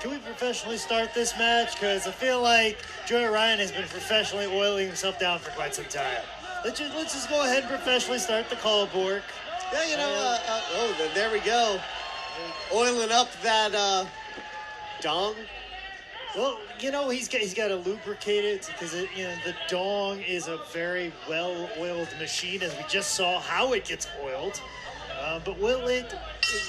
can we professionally start this match? Because I feel like Joey Ryan has been professionally oiling himself down for quite some time. Let's just go ahead and professionally start the call, Bork. Yeah, you know, there we go. Oiling up that dong. Well, you know, he's got to lubricate it because the dong is a very well-oiled machine, as we just saw how it gets oiled. But will it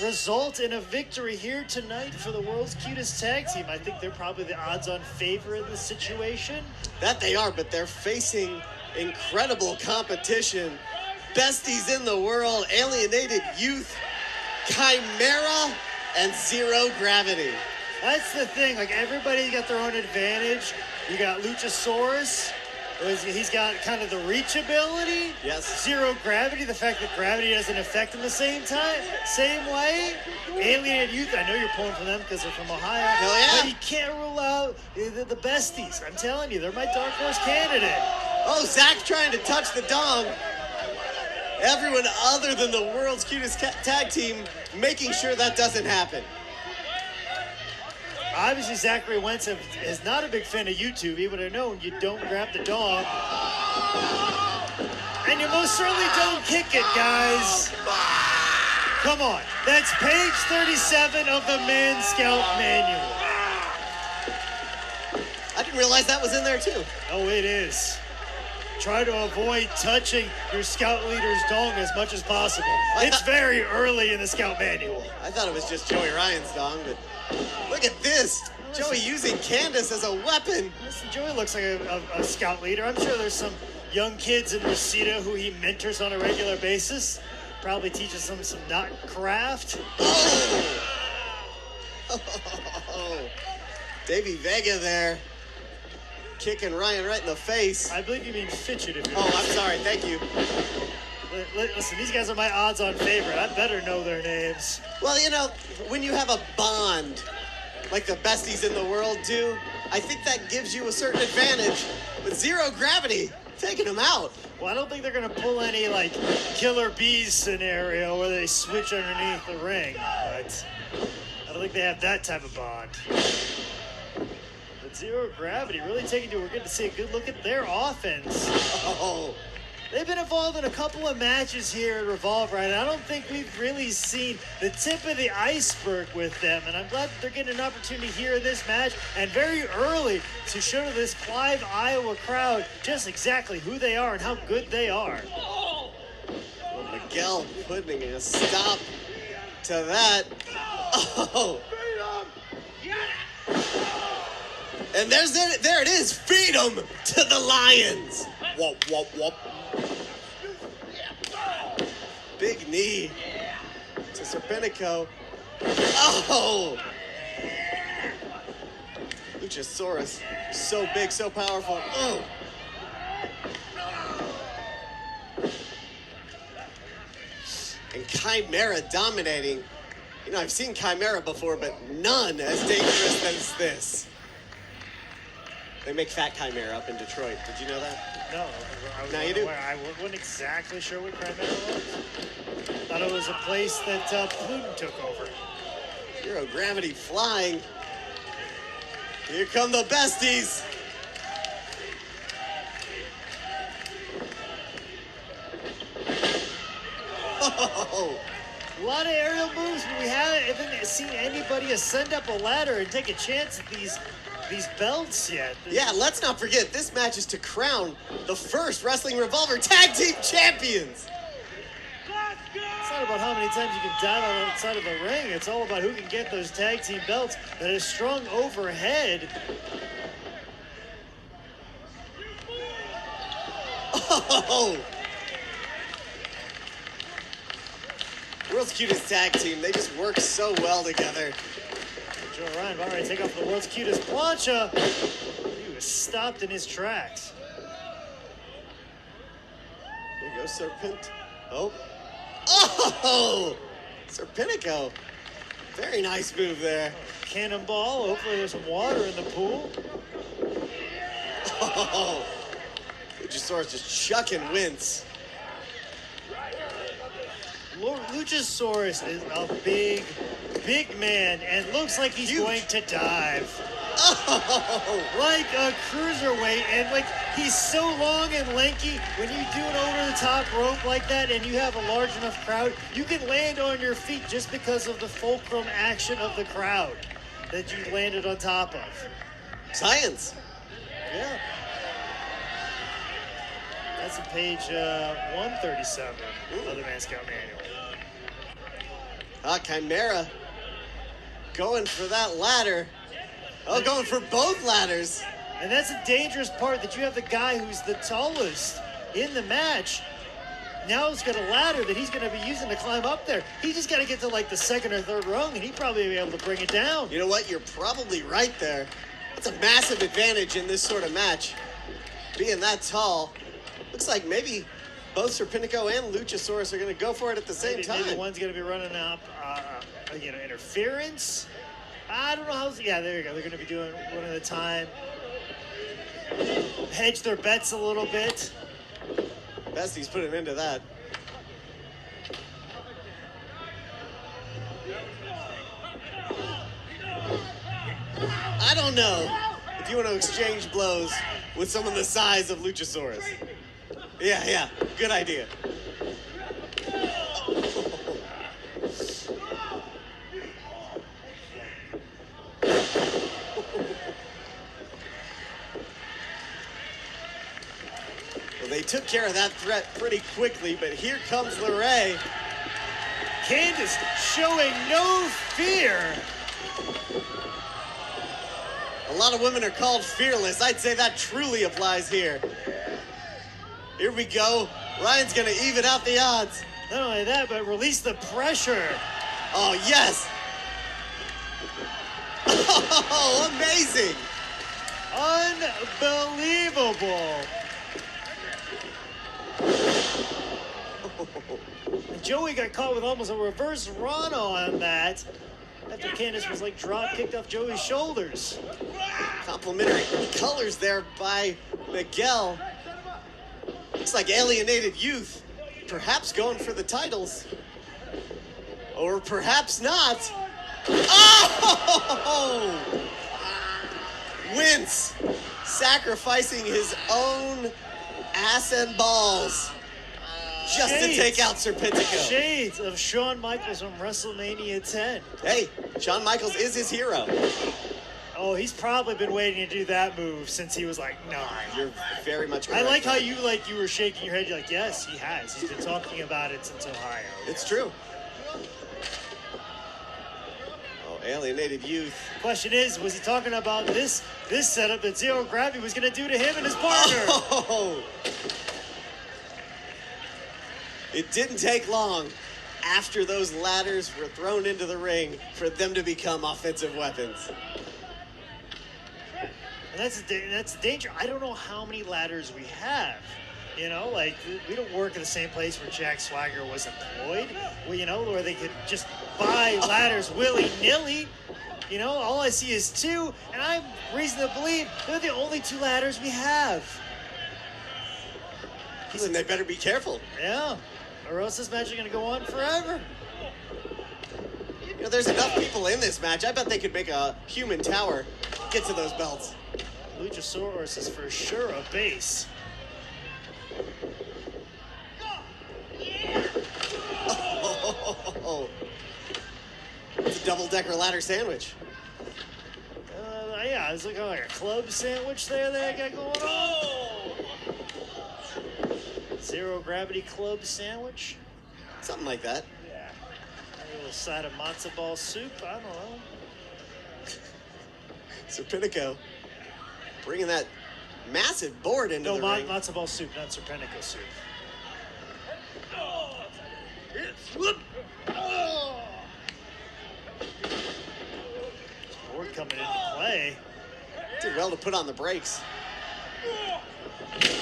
result in a victory here tonight for the world's cutest tag team? I think they're probably the odds-on favorite in this situation. That they are, but they're facing incredible competition. Besties in the world, Alienated Youth, Chimera, and Zero Gravity. That's the thing, like everybody's got their own advantage. You got Luchosaurus, he's got kind of the reach ability. Yes. Zero Gravity, the fact that gravity doesn't affect him the same way. Alienated Youth, I know you're pulling for them because they're from Ohio. Hell yeah. But you can't rule out the Besties. I'm telling you, they're my dark horse candidate. Oh, Zach trying to touch the dong. Everyone other than the world's cutest tag team making sure that doesn't happen. Obviously, Zachary Wentz is not a big fan of YouTube. He would have known you don't grab the dog. And you most certainly don't kick it, guys. Come on. That's page 37 of the Man Scout Manual. I didn't realize that was in there, too. Oh, it is. Try to avoid touching your scout leader's dong as much as possible. It's very early in the Scout Manual. I thought it was just Joey Ryan's dong, but look at this. Joey using Candace as a weapon. Listen, Joey looks like a scout leader. I'm sure there's some young kids in Reseda who he mentors on a regular basis. Probably teaches them some knot craft. Oh. Davey Vega there. Kicking Ryan right in the face. I believe you mean Fitchett. I'm sorry. Thank you. Listen, these guys are my odds-on favorite. I better know their names. Well, you know, when you have a bond like the Besties in the world do, I think that gives you a certain advantage. With Zero Gravity, taking them out. Well, I don't think they're going to pull any, like, Killer Bees scenario where they switch underneath the ring. But I don't think they have that type of bond. Zero Gravity really we're getting to see a good look at their offense. Oh. They've been involved in a couple of matches here at Revolve, right? And I don't think we've really seen the tip of the iceberg with them. And I'm glad that they're getting an opportunity here in this match and very early to show to this Clive, Iowa crowd just exactly who they are and how good they are. Well, Miguel putting a stop to that. Oh. And there it is. Feed them to the Lions. Whoop, whoop, whoop. Big knee to Serpentico. Oh! Luchasaurus, so big, so powerful. Oh! And Chimera dominating. You know, I've seen Chimera before, but none as dangerous as this. They make Fat Chimera up in Detroit. Did you know that? No. Now you do. I wasn't exactly sure what Chimera was. Thought it was a place that Pluton took over. Zero Gravity flying. Here come the Besties. Oh. A lot of aerial moves, but we haven't seen anybody ascend up a ladder and take a chance at these belts yet. Yeah, let's not forget, this match is to crown the first Wrestling Revolver Tag Team Champions. It's not about how many times you can dive outside of the ring. It's all about who can get those tag team belts that is strung overhead. Oh! World's Cutest Tag Team, they just work so well together. Joe Ryan about ready to take off the world's cutest plancha. He was stopped in his tracks. There goes Serpent. Oh. Oh! Serpentico. Very nice move there. Cannonball. Hopefully there's some water in the pool. Oh! Luchasaurus just chucking Wentz. Luchasaurus is a big big man and looks like he's Huge. going to dive. Oh! Like a cruiserweight, and like he's so long and lanky. When you do an over-the-top rope like that and you have a large enough crowd, you can land on your feet just because of the fulcrum action of the crowd that you landed on top of. Science. Yeah. That's on page 137 of the Man Scout Manual. Chimera going for that ladder. Oh, going for both ladders. And that's a dangerous part, that you have the guy who's the tallest in the match. Now he's got a ladder that he's going to be using to climb up there. He just got to get to like the second or third rung, and he'd probably be able to bring it down. You know what? You're probably right there. It's a massive advantage in this sort of match. Being that tall. Looks like maybe both Serpentico and Luchosaurus are going to go for it at the same time. Maybe one's going to be running up, interference. I don't know how. Yeah, there you go. They're going to be doing one at a time. Hedge their bets a little bit. Besties put an end to that. I don't know if you want to exchange blows with someone the size of Luchasaurus. Yeah, good idea. Well, they took care of that threat pretty quickly, but here comes LeRae. Candace showing no fear. A lot of women are called fearless. I'd say that truly applies here. Here we go. Ryan's gonna even out the odds. Not only that, but release the pressure. Oh, yes. Oh, amazing. Unbelievable. Joey got caught with almost a reverse Rana on that after Candace was like drop kicked off Joey's shoulders. Complimentary colors there by Miguel. Looks like Alienated Youth, perhaps going for the titles. Or perhaps not. Oh! Wentz sacrificing his own ass and balls just to take out Serpentico. Shades of Shawn Michaels from WrestleMania 10. Hey, Shawn Michaels is his hero. Oh, he's probably been waiting to do that move since he was like 9. You're very much I correct. like how you were shaking your head. You're like, yes, he has. He's been talking about it since Ohio. It's true. Oh, Alienated Youth. Question is, was he talking about this setup that Zero Gravity was going to do to him and his partner? Oh! It didn't take long after those ladders were thrown into the ring for them to become offensive weapons. And that's the danger. I don't know how many ladders we have. You know, like, we don't work at the same place where Jack Swagger was employed. Well, you know, where they could just buy ladders willy-nilly. You know, all I see is 2, and I have reason to believe they're the only 2 ladders we have. Listen, they better be careful. Yeah, or else this match is going to go on forever. You know, there's enough people in this match. I bet they could make a human tower get to those belts. Luchasaurus is for sure a base. Oh. It's a double-decker ladder sandwich. Yeah, it's like a club sandwich there that I got going on. Zero gravity club sandwich. Something like that. Yeah. A little side of matzo ball soup. I don't know. Serpentico bringing that massive board into the ring. Matzo ball soup, not Serpentico soup. Board coming into play. Did well to put on the brakes.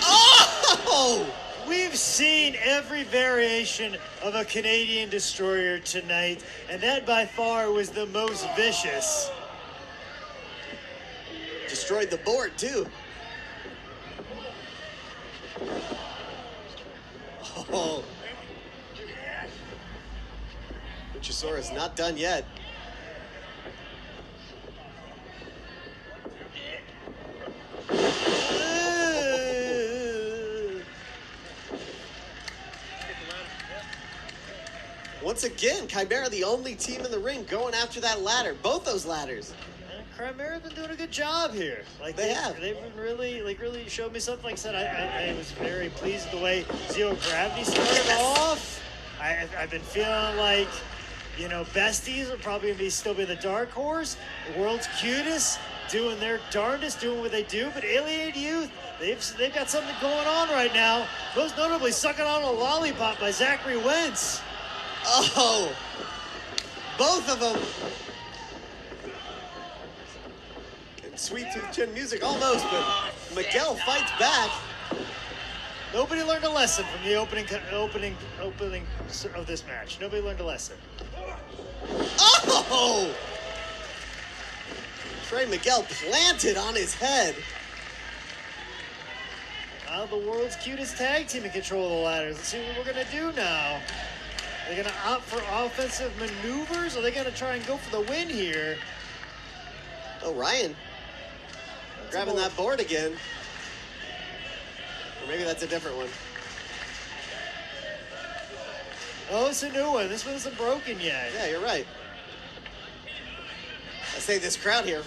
Oh! We've seen every variation of a Canadian destroyer tonight, and that by far was the most vicious. Destroyed the board, too. Oh. Luchosaurus not done yet. Once again, Chimera the only team in the ring going after that ladder. Both those ladders. Chimera's been doing a good job here. Like they have. They've been really showed me something. Like I said, I was very pleased with the way Zero Gravity started off. I've been feeling like, you know, Besties are probably going to still be the dark horse. The world's cutest, doing their darndest, doing what they do. But Alienated Youth, they've got something going on right now. Most notably, sucking on a lollipop by Zachary Wentz. Oh, both of them. And Sweet Tooth Chin music almost, but Miguel fights back. Nobody learned a lesson from the opening of this match. Nobody learned a lesson. Oh! Trey Miguel planted on his head. Now the world's cutest tag team in control of the ladders. Let's see what we're going to do now. They're going to opt for offensive maneuvers, or are they going to try and go for the win here? Oh, Ryan grabbing that board again. Or maybe that's a different one. Oh, it's a new one. This one isn't broken yet. Yeah, you're right. I say this crowd here,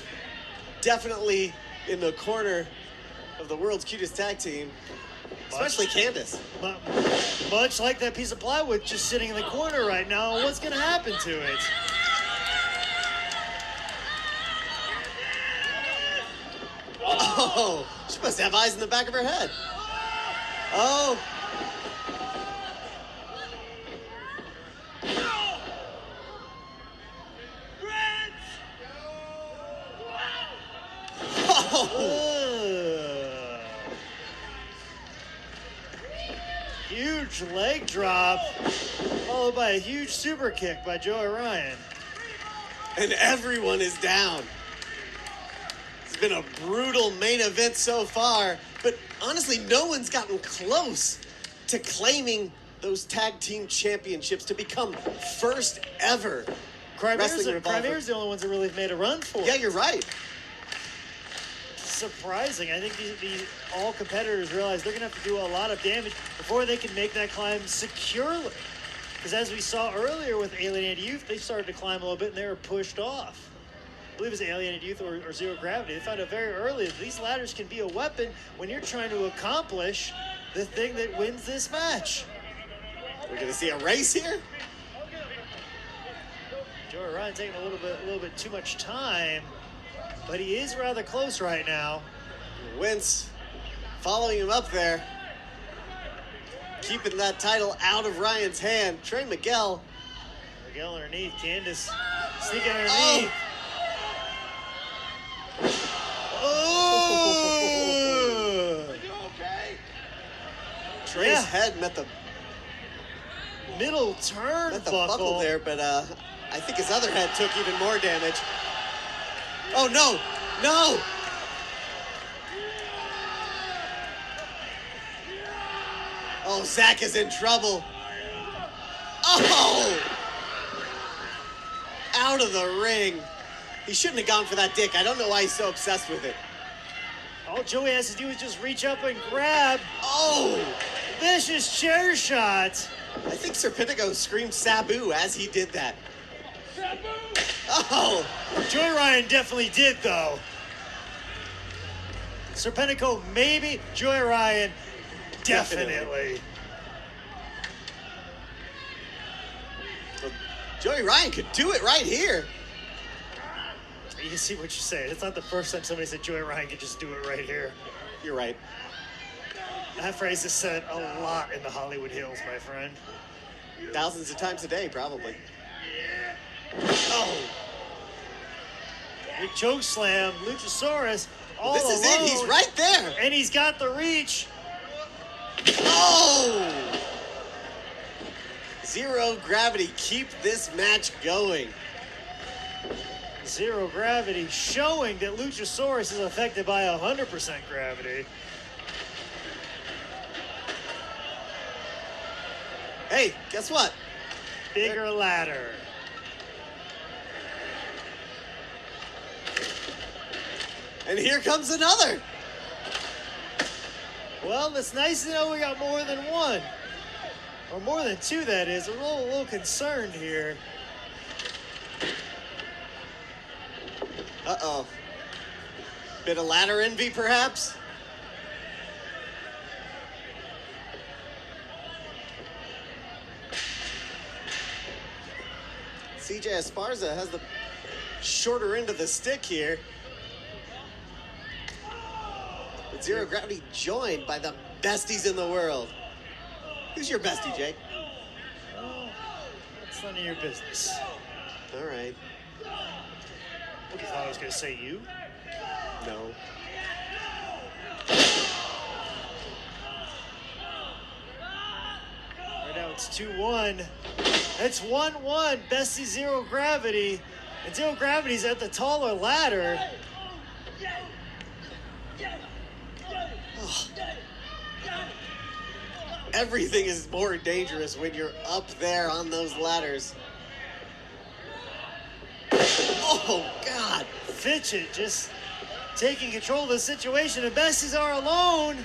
definitely in the corner of the world's cutest tag team, especially Candace. Much like that piece of plywood just sitting in the corner right now. What's going to happen to it? Oh, she must have eyes in the back of her head. Oh. Huge leg drop, followed by a huge super kick by Joey Ryan. And everyone is down. It's been a brutal main event so far, but honestly, no one's gotten close to claiming those tag team championships to become first ever. Chimera's the only ones that really made a run for it. Yeah, you're right. Surprising. I think all competitors realize they're going to have to do a lot of damage before they can make that climb securely. Because as we saw earlier with Alienated Youth, they started to climb a little bit and they were pushed off. I believe it was Alienated Youth or Zero Gravity. They found out very early that these ladders can be a weapon when you're trying to accomplish the thing that wins this match. We're going to see a race here? Joey Ryan taking a little bit too much time, but he is rather close right now. Wentz following him up there, keeping that title out of Ryan's hand. Trey Miguel. Miguel underneath. Candace sneaking underneath. Oh! Are you okay? Trey's head met the middle turnbuckle there, but I think his other head took even more damage. Oh, no! No! Oh, Zach is in trouble. Oh! Out of the ring. He shouldn't have gone for that dick. I don't know why he's so obsessed with it. All Joey has to do is just reach up and grab. Oh! Vicious chair shot. I think Serpentico screamed Sabu as he did that. Sabu! Oh! Joey Ryan definitely did, though. Serpentico, maybe. Joey Ryan, definitely. Well, Joey Ryan could do it right here. You can see what you're saying. It's not the first time somebody said Joey Ryan could just do it right here. You're right. That phrase is said a lot in the Hollywood Hills, my friend. Thousands of times a day, probably. Oh! Big choke slam, Luchosaurus all this alone. Is it, he's right there. And he's got the reach. Oh! Zero Gravity, keep this match going. Zero Gravity showing that Luchasaurus is affected by 100% gravity. Hey, guess what? Bigger ladder. And here comes another. Well, it's nice to know we got more than one. Or more than 2, that is. A little concerned here. Uh-oh. Bit of ladder envy, perhaps? CJ Esparza has the shorter end of the stick here. With Zero Gravity joined by the besties in the world. Who's your bestie, Jake? Oh, that's none of your business. All right. You thought I was going to say you? No. Right now it's 2-1. It's 1-1. Bestie Zero Gravity. And Zero Gravity's at the taller ladder. Oh. Everything is more dangerous when you're up there on those ladders. Oh, God. Fitchett just taking control of the situation, and Besties are alone.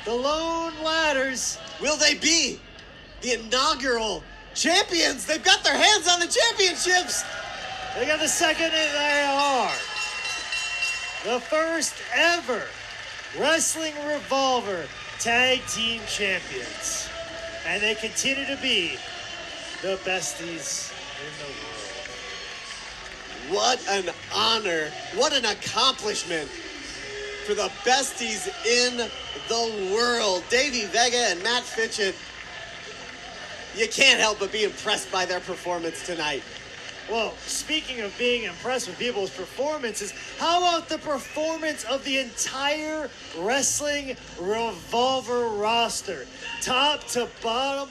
The lone ladders. Will they be the inaugural champions? They've got their hands on the championships. They got the second, and they are the first ever Wrestling Revolver Tag Team Champions. And they continue to be the besties in the world. What an honor. What an accomplishment for the besties in the world. Davey, Vega, and Matt Fitchett. You can't help but be impressed by their performance tonight. Well, speaking of being impressed with people's performances, how about the performance of the entire Wrestling Revolver roster? Top to bottom,